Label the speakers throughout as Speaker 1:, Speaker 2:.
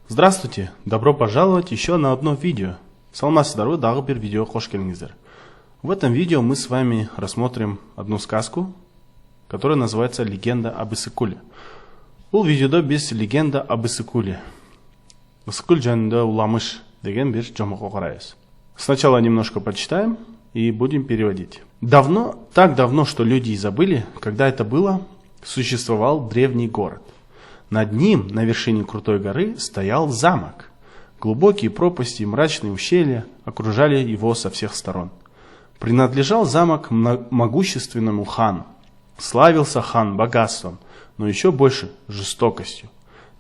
Speaker 1: Здравствуйте! Добро пожаловать еще на одно видео. Саламатсыздарбы, дагы бир видео кош келиңиздер. В этом видео мы с вами рассмотрим одну сказку, которая называется «Легенда об Ысыкуле». Бұл видеода біз легенда об Ысыкуле. Ысыкул жөнүндө уламыш деген бир жомокко карайбыз. Сначала немножко почитаем и будем переводить. Так давно, что люди и забыли, когда это было, существовал древний город. Над ним, на вершине крутой горы, стоял замок. Глубокие пропасти и мрачные ущелья окружали его со всех сторон. Принадлежал замок могущественному хану. Славился хан богатством, но еще больше жестокостью.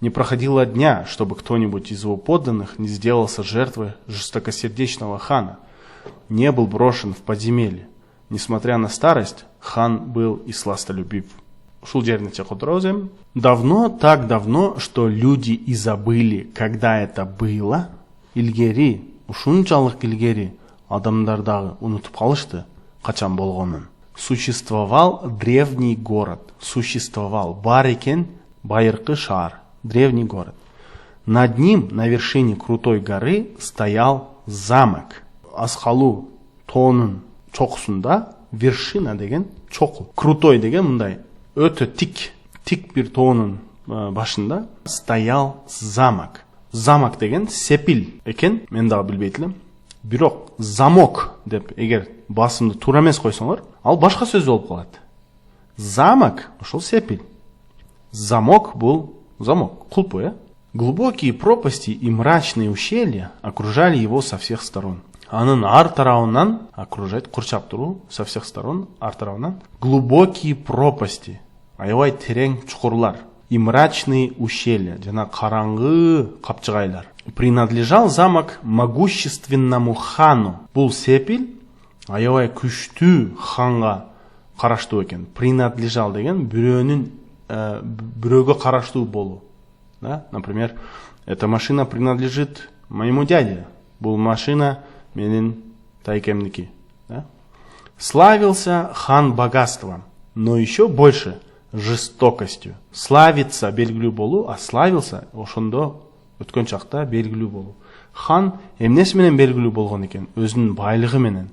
Speaker 1: Не проходило дня, чтобы кто-нибудь из его подданных не сделался жертвой жестокосердечного хана, не был брошен в подземелье. Несмотря на старость, хан был и сластолюбив. Давно, так давно, что люди и забыли, когда это было. Илгери, ушунчалык илгери, адамдардагы унутуп калышты, качан болгонун. Существовал древний город. Существовал, бар экен байыркы шаар, древний город. Над ним, на вершине крутой горы, стоял замок. Асхалу тоонун чокусунда, вершина деген чоку, крутой деген мындай өтө тик бир тоонун башында стоял замок. Замок деген сепил экен, мен дагы билбейт элем. Бирок замок деп эгер басымды туура эмес койсоңор, ал башка сөз болуп калат. Замок ошол сепил. Замок бул замок, кулпу, Глубокие пропасти и мрачные ущелья окружали его со всех сторон. Анын ар тарабынан окружать, курчап туруу, со всех сторон, ар тарабынан глубокие пропасти, аябай терең чукурлар и мрачные ущелья, жана караңгы капчыгайлар. Принадлежал замок могущественному хану. Бул сепил аябай күчтүү ханга караштуу экен. Принадлежал деген бирөөгө караштуу болуу. Например, эта машина принадлежит моему дяде. Бул машина менин тайкемники. Славился хан богатством, но еще больше жестокостью. Славиться белгилүү болуу, а славился ошондо өткөн чакта белгилүү болуу. Хан эмнеси менен белгилүү болгон экен? Өзүнүн байлыгы менен.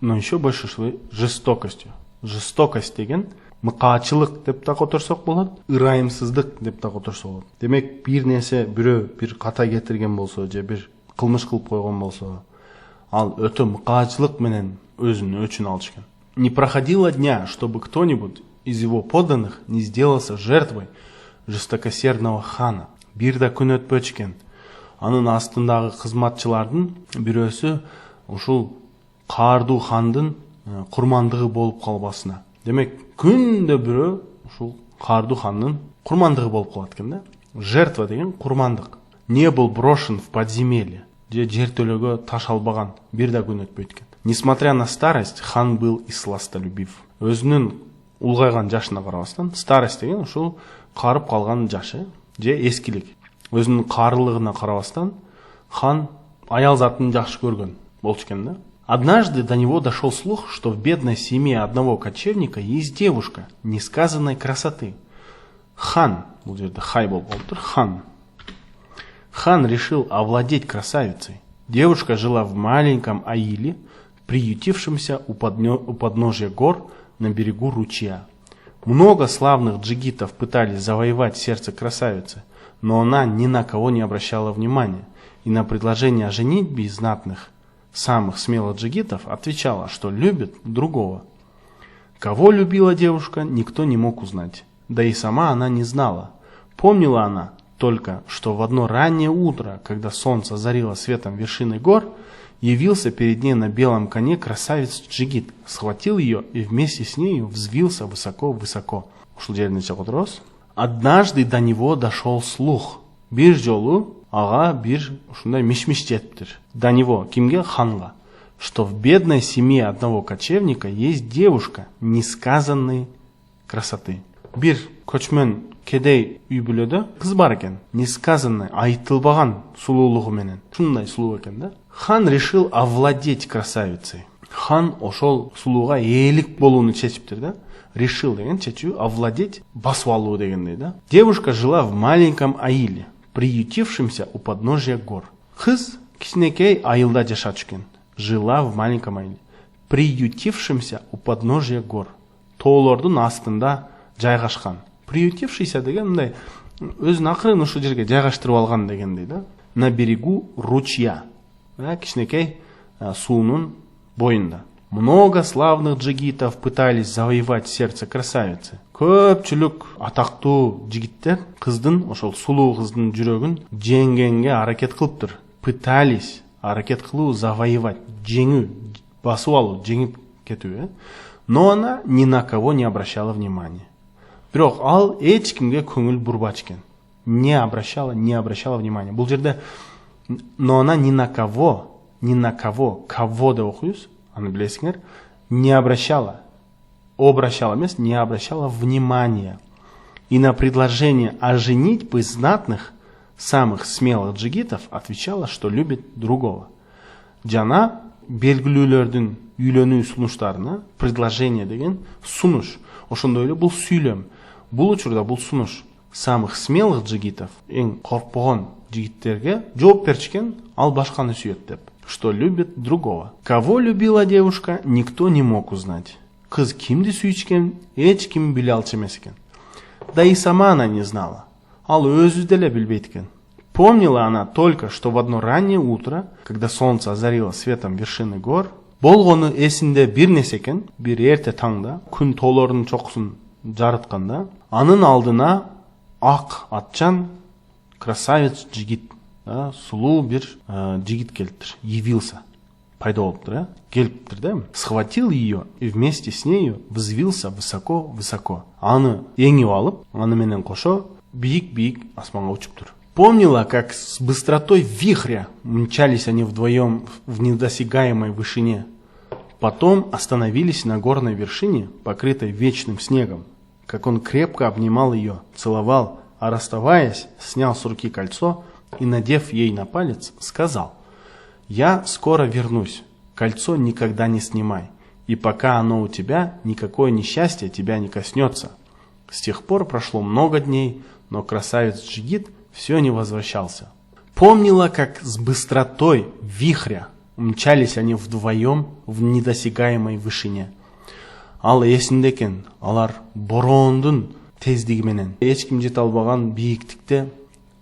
Speaker 1: Но еще больше жестокостью. Жестокость деген мыкаачылык деп да которсок болот, ырайымсыздык деп да которсок болот. Демек, бир нерсе бирөө бир ката кетирген болсо, же бир кылмыш кылып койгон болсо, ал өтө мыкаачылык менен өзүнүн өчүн алыш экен. Не проходило дня, чтобы кто-нибудь из его подданных не сделался жертвой жестокосердного хана. Бир да күн өтпөчү экен. Анын астындагы кызматчылардын бирөөсү ушул каардуу хандын курмандыгы болуп калбасына. Демек, күндө бирөө ушул каардуу хандын курмандыгы болуп калат экен да. Жертва деген курмандык. Не был брошен в подземелье, же жертөлөгө таш албаган, бир да күн өтпөйт экен. Несмотря на старость, хан был и сластолюбив. Өзүнүн улгайган жашына карабастан, старость деген ушул карып калган жашы, же эскилик. Өзүнүн карылыгына карабастан, хан аял затын жакшы көргөн болчу экен да. Однажды до него дошел слух, что в бедной семье одного кочевника есть девушка несказанной красоты. Хан, бул жерде хай болуп калыптыр, хан. Хан решил овладеть красавицей. Девушка жила в маленьком аиле, приютившемся у подножия гор на берегу ручья. Много славных джигитов пытались завоевать сердце красавицы, но она ни на кого не обращала внимания, и на предложение о женитьбе из знатных, самых смелых джигитов отвечала, что любит другого. Кого любила девушка, никто не мог узнать, да и сама она не знала. Помнила она только, что в одно раннее утро, когда солнце озарило светом вершины гор, явился перед ней на белом коне красавец-джигит, схватил ее и вместе с нею взвился высоко-высоко. Однажды до него дошел слух. Бир жолу ага бир ушундай миш-миш жетиптир. До него, кимге? Ханга. Что в бедной семье одного кочевника есть девушка несказанной красоты. Бир көчмөн кедей үй бүлөдө кыз бар экен, несказанный, айтылбаган сулуулугу менен. Шундай сулуу экен да. Хан решил овладеть красавицей. Хан ошол сулууга ээлик болууну чечиптир да. Решил деген чечүү, овладеть, басып алуу дегендей да. Девушка жила в маленьком аиле. приютившимся у подножия гор. Кыз кичинекей айылда жашап жүрген, жила в маленьком айыле, приютившимся у подножия гор, тоолордун астында жайгашкан. Приютившийся деген мындай өзүн акырын ушул жерге жайгаштырып алган дегендей да. На берегу ручья, кичинекей суунун боюнда. Много славных джигитов пытались завоевать сердце красавицы. Көпчүлүк атактуу жигиттер кыздын, ошол сулуу кыздын жүрөгүн жеңгенге аракет кылыптыр. Пытались, аракет кылуу, завоевать, жеңүү, басып алуу, жеңип кетүү. Но она ни на кого не обращала внимания. Бирок ал эч кимге көңүл бурбач экен. Не обращала внимания. Бул жерде но она ни на кого, кого деп окуйбуз, аны билесиңер, не обращала эмес, не обращала внимания. И на предложение о женитьбе знатных, самых смелых джигитов отвечала, что любит другого. Жана белгилүүлөрдүн үйлөнүү сунуштарына предложение деген сунуш. Ошондой эле бул сүйлөм. Бул учурда бул сунуш самых смелых джигитов, эң коркпогон жигиттерге жооп берчикен, ал башканы сүйөт деп. Что любит другого. Кого любила девушка, никто не мог узнать. Кыз кимди сүйчүкен, эч ким биле алчу эмес экен. Да и сама она не знала. Ал өзү деле билбейт экен. Помнила она только, что в одно раннее утро, когда солнце озарило светом вершины гор, болгону эсинде бир нерсе экен, бир эрте таңда, күн тоолордун чокусун жарытканда, анын алдына ак атчан красавец жигит, сулуу бир жигит келиптир, явился, пайда болуптур, келиптир да, схватил ее и вместе с нею взвился высоко-высоко. Аны эңип алып, аны менен кошо бийик-бийик асманга учуптур. Помнила, как с быстротой вихря мчались они вдвоем в недосягаемой вышине. Потом остановились на горной вершине, покрытой вечным снегом. Как он крепко обнимал ее, целовал, а расставаясь, снял с руки кольцо и, надев ей на палец, сказал: «Я скоро вернусь, кольцо никогда не снимай, и пока оно у тебя, никакое несчастье тебя не коснется». С тех пор прошло много дней, но красавец Джигит все не возвращался. Помнила, как с быстротой вихря мчались они вдвоем в недосягаемой вышине. Ал эсинде экен, алар бороондун тездиги менен эч ким жете албаган бийиктикте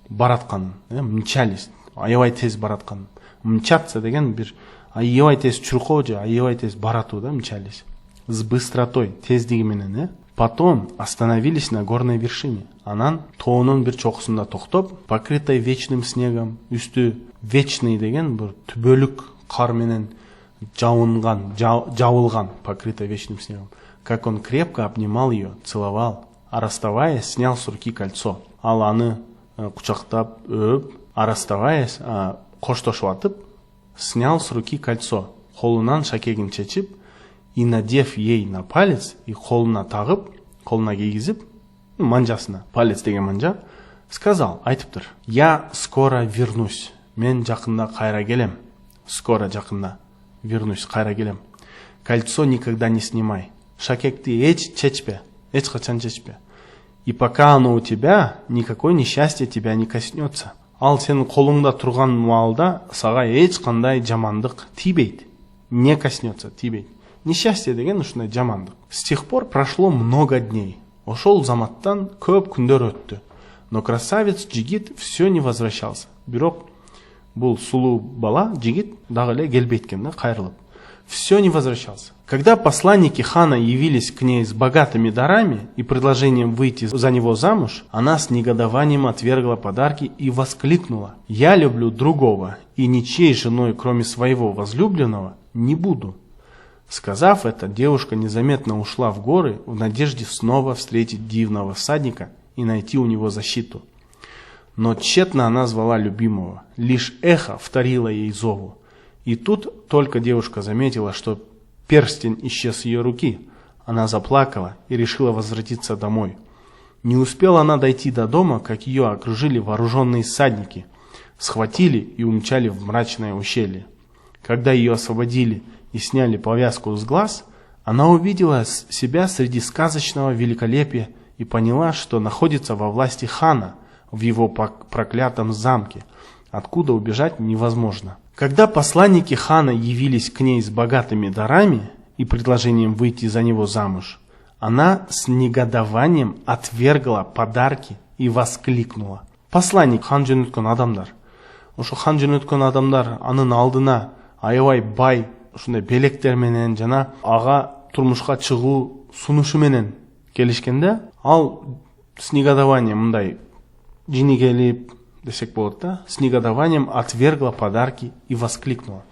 Speaker 1: бараткан, мчались, аябай тез бараткан. Мчаться деген бир аябай тез чуркоо же аябай тез баратуу да, мчались. С быстротой, тездиги менен, Потом остановились на горной вершине. Анан тоонун бир чокусунда токтоп, покрытой вечным снегом, үстү вечный деген бир түбөлүк кар менен жабылган, покрытой вечным снегом. Как он крепко обнимал ее, целовал, а расставаясь, снял с руки кольцо. Ал аны кучактап, өп, а расставаясь, коштошуп атып, снял с руки кольцо, колунан шакегин чечип, и, надев ей на палец, и колуна тагып, колуна кийгизип, манжасына, палец деген манжа, сказал, айтыптыр: «Я скоро вернусь, мен жакында кайра келем, скоро жакында вернусь, кайра келем. Кольцо никогда не снимай, шакекти эч чечпе, эч качан чечпе. И пока оно у тебя, никакое несчастье тебя не коснется». Ал сенин колуңда турган маалда сага эч кандай жамандык тийбейт, не коснется, тийбейт. Несчастье деген ушундай жамандык. С тех пор прошло много дней. Ошол заматтан көп күндөр өттү. Но красавец Джигит все не возвращался. Бирок бул сулуу бала Джигит дагы эле келбейт экен да, кайрылып. Все не возвращался. Когда посланники хана явились к ней с богатыми дарами и предложением выйти за него замуж, она с негодованием отвергла подарки и воскликнула: «Я люблю другого, и ничьей женой, кроме своего возлюбленного, не буду». Сказав это, девушка незаметно ушла в горы в надежде снова встретить дивного всадника и найти у него защиту. Но тщетно она звала любимого, лишь эхо вторило ей зову. И тут только девушка заметила, что перстень исчез с ее руки. Она заплакала и решила возвратиться домой. Не успела она дойти до дома, как ее окружили вооруженные всадники, схватили и умчали в мрачное ущелье. Когда ее освободили и сняли повязку с глаз, она увидела себя среди сказочного великолепия и поняла, что находится во власти хана, в его проклятом замке, откуда убежать невозможно. Когда посланники хана явились к ней с богатыми дарами и предложением выйти за него замуж, она с негодованием отвергла подарки и воскликнула: «Посланник, хан жөнөткөн адамдар, ошо хан жөнөткөн адамдар анын алдына аябай бай ушундай белектер менен жана ага турмушка чыгуу сунушу менен келишкенде, ал с негодованием мындай жини келип десек болот да, с негодованием отвергла подарки и воскликнула.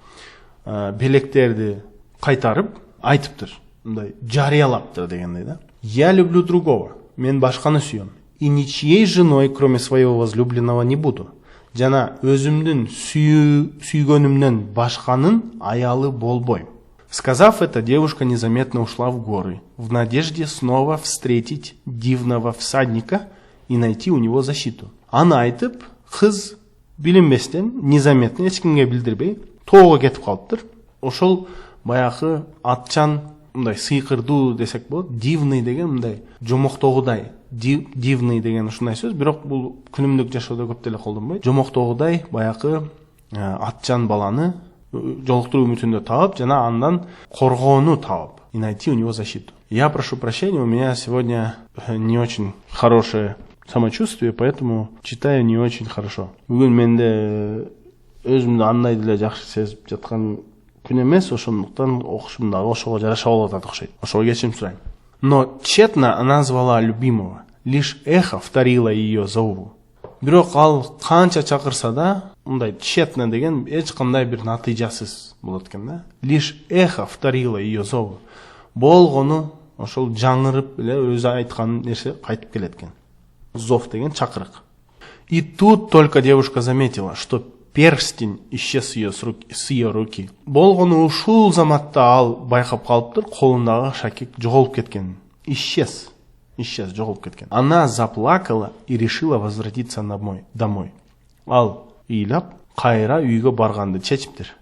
Speaker 1: Белектерди кайтарып айтыптыр, мындай жарыялаптыр дегендей да. Я люблю другого, мен башканы сүйөм, и ничьей женой, кроме своего возлюбленного, не буду. Жана өзүмдүн сүйгөнүмдөн башканын аялы болбойм. Сказав это, девушка незаметно ушла в горы, в надежде снова встретить дивного всадника и найти у него защиту. Аны айтып, кыз билинбестен, незаметно, эч кимге билдирбей, тоого кетип калыптыр. Ошол баягы атчан, мындай сыйкырдуу десек болот, дивный деген мындай жомоктогудай, дивный деген ушундай сөз, бирок бул күнүмдүк жашоодо көп деле колдонбойт. Жомоктогудай баягы атчан баланы жолуктуруу үмүтүндө таап, жана андан коргоону таап, и найти у него защиту. Я прошу прощения, у меня сегодня не очень хорошее самочувствие, поэтому читаю не очень хорошо. Бүгүн менде өзүмдү андай деле жакшы сезип жаткан күн эмес, ошондуктан окушум дагы ошого жараша болуп атат окшойт. Ошого кечирим сурайм. Но тщетно она звала любимого, лишь эхо вторило ее зову. Бирок ал канча чакырса да, мындай тщетно деген эч кандай бир натыйжасыз болот экен да. Лишь эхо вторило ее зову. Болгону ошол жаңырып эле өзү айткан нерсе кайтып келет экен. Зов деген чакырык. И тут только девушка заметила, что перстень исчез с ее руки. Болгону ушул заматта ал байкап калыптыр, колундагы шакек жоголуп кеткен. Исчез, жоголуп кеткен. Она заплакала и решила возвратиться домой. Ал ыйлап, кайра үйгө барганды чечиптир.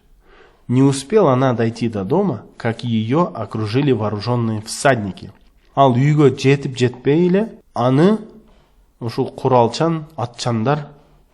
Speaker 1: Не успела она дойти до дома, как ее окружили вооруженные всадники. Ал үйгө жетип-жетпей эле аны ушул куралчан атчандар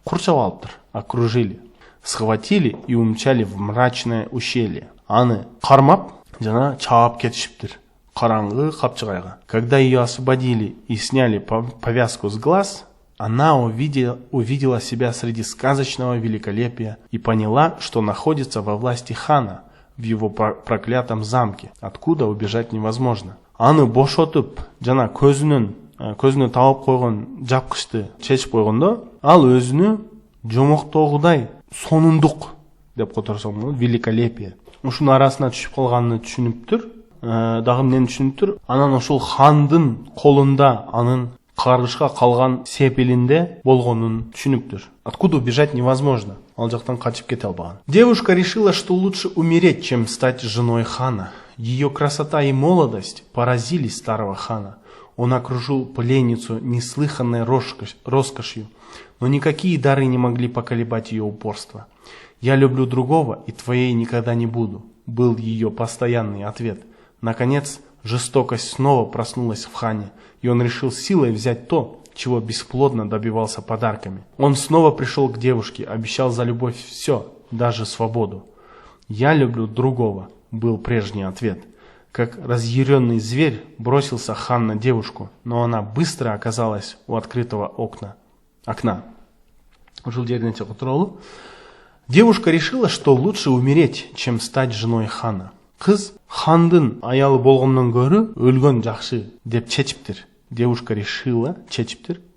Speaker 1: курчап алыптыр, окружили, схватили и умчали в мрачное ущелье. Аны кармап жана чаап кетишиптир караңгы капчыгайга. Когда ее освободили и сняли повязку с глаз, она увидела себя среди сказочного великолепия и поняла, что находится во власти хана, в его проклятом замке, откуда убежать невозможно. Аны бошотуп жана көзүнө таап койгон жапкычты чечип койгондо, ал өзүнү жомоктогудай сонундук деп которсоң болот, великолепие. Ушунун арасына түшүп калганын түшүнүптүр, дагы эмнени түшүнүптүр? Анан ошол хандын колунда, анын каргышка калган сепелинде болгонун түшүнүптүр. Откуда убежать невозможно. Ал жактан качып кете албаган. Девушка решила, что лучше умереть, чем стать женой хана. Ее красота и молодость поразили старого хана. Он окружил пленницу неслыханной роскошью, но никакие дары не могли поколебать ее упорство. «Я люблю другого, и твоей никогда не буду», был ее постоянный ответ. Наконец, жестокость снова проснулась в хане, и он решил силой взять то, чего бесплодно добивался подарками. Он снова пришел к девушке, обещал за любовь все, даже свободу. «Я люблю другого», был прежний ответ. Как разъяренный зверь бросился хан на девушку, но она быстро оказалась у открытого окна. Девушка решила, что лучше умереть, чем стать женой хана. Кыз хандын аялы болгондон көрө өлгөн жакшы деп чечиптир. Девушка решила,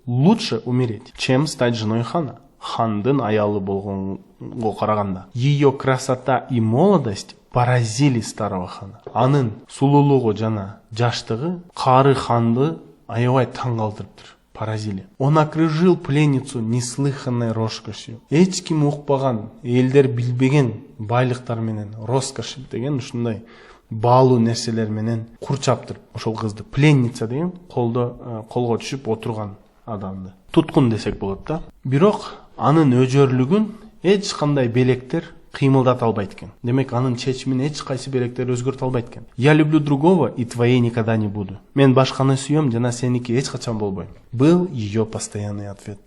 Speaker 1: лучше умереть, чем стать женой хана. Хандын аялы болгонго караганда. Ее красота и молодость поразили старого хана. Анын сулуулугу жана жаштыгы кары ханды аябай таң калтырыптыр. Поразили. Он окружил пленницу неслыханной роскошью. Эч ким укпаган, элдер билбеген байлыктар менен, роскош деген ушундай баалуу нерселер менен курчаптыр ошол кызды. Пленница деген колго түшүп отурган адамды. Туткун десек болот да. Бирок анын өжөрлүгүн эч кандай белектер кыймылдата албайт экен. Демек анын чечимин эч кайсы белектер өзгөртө албайт экен. «Я люблю другого, и твоей никогда не буду». Мен башканы сүйөм, жана сеники эч качан болбойм. Был ее постоянный ответ.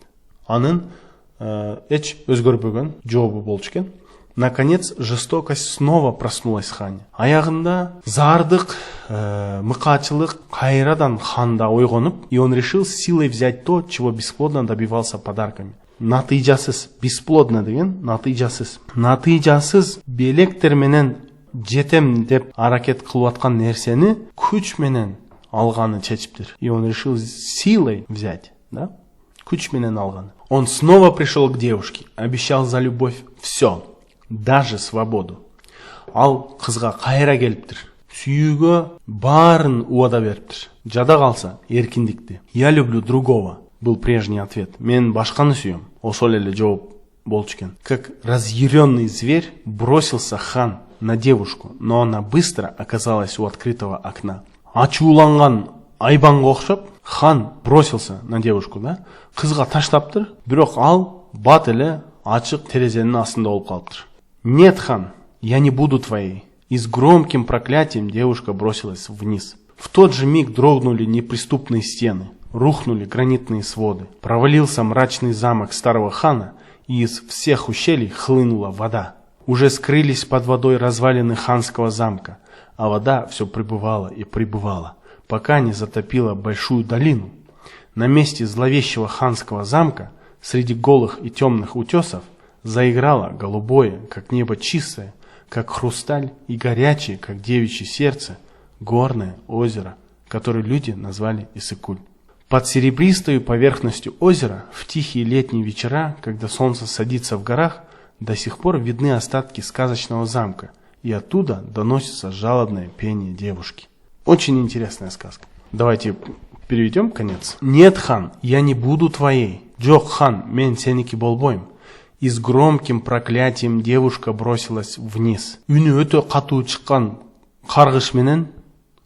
Speaker 1: Анын эч өзгөрбөгөн жообу болчу экен. Наконец, жестокость снова проснулась в хане. Аягында зардык, мыкаачылык кайрадан ханда ойгонуп, и он решил силой взять то, чего бесплодно добивался подарками. Натыйжасыз, бесплодно деген, натыйжасыз белектер менен жетем деп аракет кылып аткан нерсени күч менен алганы чечиптир. И он решил силой взять, да? Күч менен алганы. Он снова пришел к девушке, обещал за любовь все. Даже свободу. Ал кызга кайра келиптир. Сүйүүгө баарын убада бериптир. Жада калса эркиндикти. Я люблю другого. Был прежний ответ. Мен башканы сүйөм. Ошол эле жооп болчу экен. Как разъяренный зверь бросился хан на девушку, но она быстро оказалась у открытого окна. Ачууланган айбанга окшоп, хан бросился на девушку, да? Кызга таштаптыр, бирок ал бат эле ачык терезенин астында болуп калыптыр. Нет, хан, я не буду твоей. И с громким проклятием девушка бросилась вниз. В тот же миг дрогнули неприступные стены, рухнули гранитные своды, провалился мрачный замок старого хана, и из всех ущелий хлынула вода. Уже скрылись под водой развалины ханского замка, а вода все прибывала и прибывала, пока не затопила большую долину. На месте зловещего ханского замка, среди голых и темных утесов, заиграло голубое, как небо чистое, как хрусталь, и горячее, как девичье сердце, горное озеро, которое люди назвали Иссык-Куль. Под серебристой поверхностью озера в тихие летние вечера, когда солнце садится в горах, до сих пор видны остатки сказочного замка, и оттуда доносится жалобное пение девушки. Очень интересная сказка. Давайте переведем конец. Нет, хан, я не буду твоей. Жок, хан, мен сеники болбойм. И с громким проклятием девушка бросилась вниз. Үнү өтө катуу чыккан каргыш менен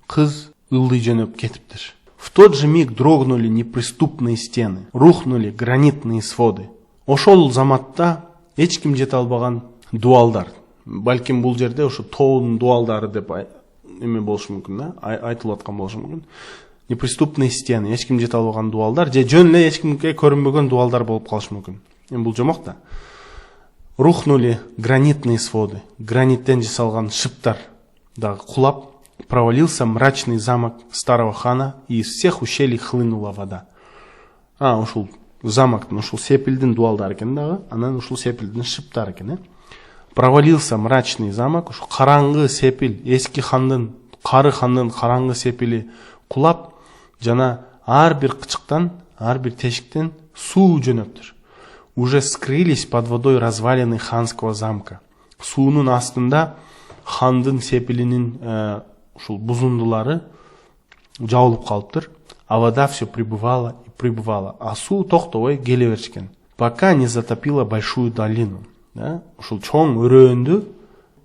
Speaker 1: кыз ылдый жөнөп кетиптир. В тот же миг дрогнули неприступные стены, рухнули гранитные своды. Ошол заматта эч ким жете албаган дуалдар. Балким бул жерде ошо тоонун дуалдары деп эме болушу мүмкүн, да? Айтылып аткан болушу мүмкүн. Неприступные стены, эч ким жете албаган дуалдар, же жөн эле эч кимге көрүнбөгөн дуалдар болуп калышы мүмкүн. Эми бул жомок да. Рухнули гранитные своды, граниттен жасалган шыптар дагы кулап, провалился мрачный замок старого хана, и из всех ущелий хлынула вода. Ушул замоктун, ушул сепилдин дуалдары экен дагы, анан ушул сепилдин шыптары экен, Провалился мрачный замок, ушу караңгы сепил, эски хандын, кары хандын караңгы сепили кулап, жана ар бир кычыктан, ар бир тешиктен суу жөнөптүр. Уже скрылись под водой развалины ханского замка. Суунун астында хандын сепилинин ушул бузундулары жабылып калыптыр. А вода все прибывала и прибывала, а суу токтобой келе беришкен, пока не затопила большую долину. Ушул чоң өрөөндү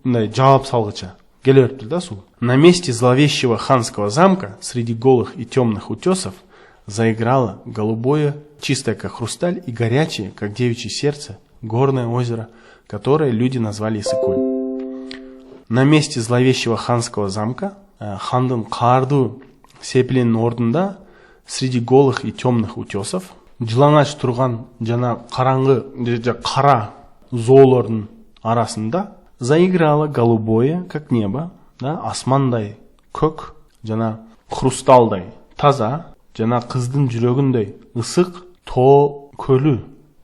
Speaker 1: мындай жаап салгыча келе бериптир да суу. На месте зловещего ханского замка среди голых и темных утесов заиграло голубое, чистое как хрусталь, и горячее, как девичье сердце, горное озеро, которое люди назвали Иссык-Куль. На месте зловещего ханского замка хандын каардуу сепилинин ордунда среди голых и темных утесов жылаңач турган жана караңгы же кара зоолордун арасында заиграло голубое, как небо, да, асмандай көк жана хрусталдай таза жана кыздын жүрөгүндөй ысык тоо көлү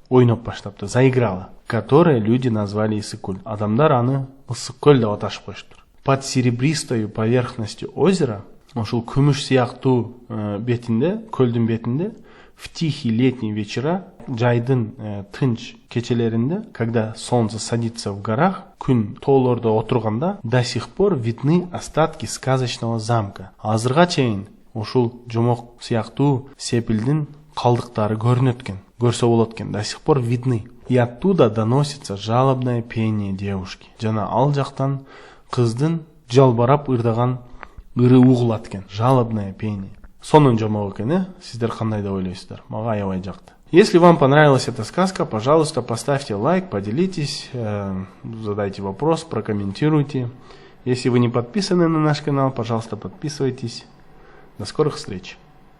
Speaker 1: ойноп баштапты, заиграло, которое люди назвали Иссык-Куль. Адамдар аны Ысык-Көл деп аташып коюштур. Под серебристой поверхностью озера, ошол күмүш сыяктуу бетинде, көлдүн бетинде, в тихие летние вечера, жайдын тынч кечелеринде, когда солнце садится в горах, күн тоолордо отурганда, до сих пор видны остатки сказочного замка. Азырга чейин ушул жомок сыяктуу сепилдин калдыктары көрүнөт экен, көрсө болот экен, до сих пор видны. И оттуда доносится жалобное пение девушки. Жана ал жактан кыздын жалбарап ырдаган ыры угулат экен, жалобное пение. Сонун жомок экен, сиздер кандай деп ойлойсуздар? Мага аябай жакты. Если вам понравилась эта сказка, пожалуйста, поставьте лайк, поделитесь, задайте вопрос, прокомментируйте. Если вы не подписаны на наш канал, пожалуйста, подписывайтесь. До скорых встреч!